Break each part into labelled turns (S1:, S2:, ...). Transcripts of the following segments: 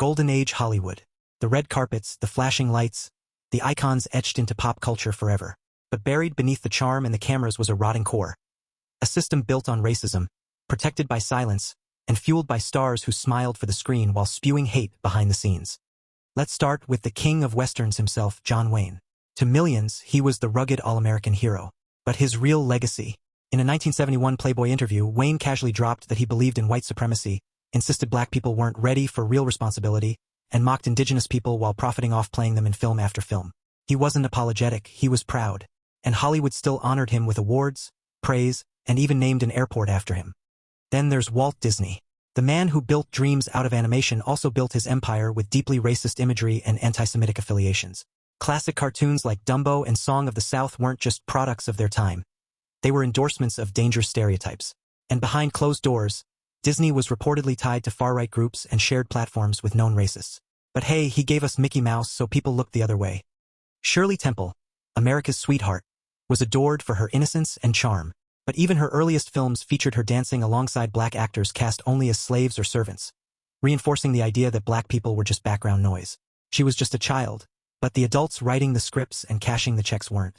S1: Golden Age Hollywood. The red carpets, the flashing lights, the icons etched into pop culture forever. But buried beneath the charm and the cameras was a rotting core. A system built on racism, protected by silence, and fueled by stars who smiled for the screen while spewing hate behind the scenes. Let's start with the king of westerns himself, John Wayne. To millions, he was the rugged all-American hero. But his real legacy. In a 1971 Playboy interview, Wayne casually dropped that he believed in white supremacy, insisted black people weren't ready for real responsibility, and mocked indigenous people while profiting off playing them in film after film. He wasn't apologetic, he was proud. And Hollywood still honored him with awards, praise, and even named an airport after him. Then there's Walt Disney. The man who built dreams out of animation also built his empire with deeply racist imagery and anti-Semitic affiliations. Classic cartoons like Dumbo and Song of the South weren't just products of their time. They were endorsements of dangerous stereotypes. And behind closed doors, Disney was reportedly tied to far-right groups and shared platforms with known racists. But hey, he gave us Mickey Mouse, so people looked the other way. Shirley Temple, America's sweetheart, was adored for her innocence and charm. But even her earliest films featured her dancing alongside black actors cast only as slaves or servants, reinforcing the idea that black people were just background noise. She was just a child, but the adults writing the scripts and cashing the checks weren't.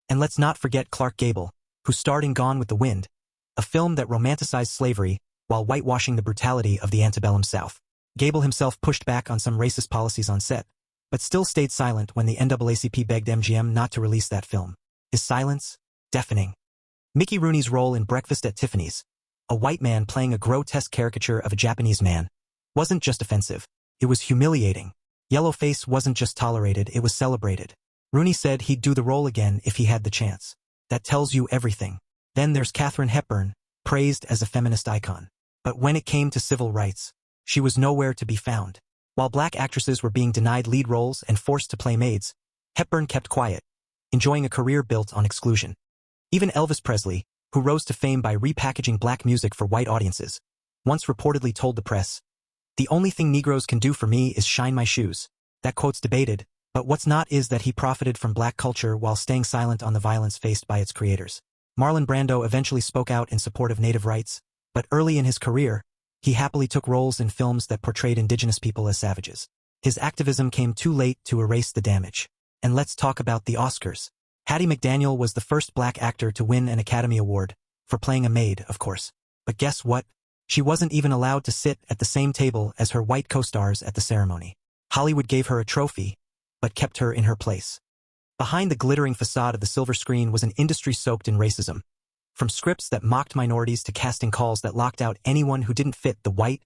S1: And let's not forget Clark Gable, who starred in Gone with the Wind, a film that romanticized slavery while whitewashing the brutality of the antebellum South. Gable himself pushed back on some racist policies on set, but still stayed silent when the NAACP begged MGM not to release that film. His silence? Deafening. Mickey Rooney's role in Breakfast at Tiffany's, a white man playing a grotesque caricature of a Japanese man, wasn't just offensive, it was humiliating. Yellowface wasn't just tolerated, it was celebrated. Rooney said he'd do the role again if he had the chance. That tells you everything. Then there's Katharine Hepburn, praised as a feminist icon. But when it came to civil rights, she was nowhere to be found. While black actresses were being denied lead roles and forced to play maids, Hepburn kept quiet, enjoying a career built on exclusion. Even Elvis Presley, who rose to fame by repackaging black music for white audiences, once reportedly told the press, "The only thing Negroes can do for me is shine my shoes." That quote's debated, but what's not is that he profited from black culture while staying silent on the violence faced by its creators. Marlon Brando eventually spoke out in support of native rights, but early in his career, he happily took roles in films that portrayed indigenous people as savages. His activism came too late to erase the damage. And let's talk about the Oscars. Hattie McDaniel was the first black actor to win an Academy Award, for playing a maid, of course. But guess what? She wasn't even allowed to sit at the same table as her white co-stars at the ceremony. Hollywood gave her a trophy, but kept her in her place. Behind the glittering facade of the silver screen was an industry soaked in racism. From scripts that mocked minorities to casting calls that locked out anyone who didn't fit the white,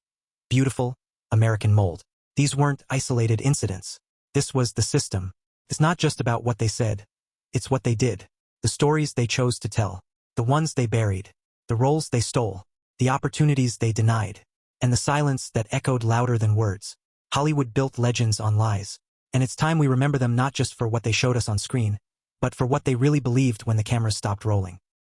S1: beautiful, American mold. These weren't isolated incidents. This was the system. It's not just about what they said. It's what they did. The stories they chose to tell. The ones they buried. The roles they stole. The opportunities they denied. And the silence that echoed louder than words. Hollywood built legends on lies. And it's time we remember them not just for what they showed us on screen, but for what they really believed when the cameras stopped rolling.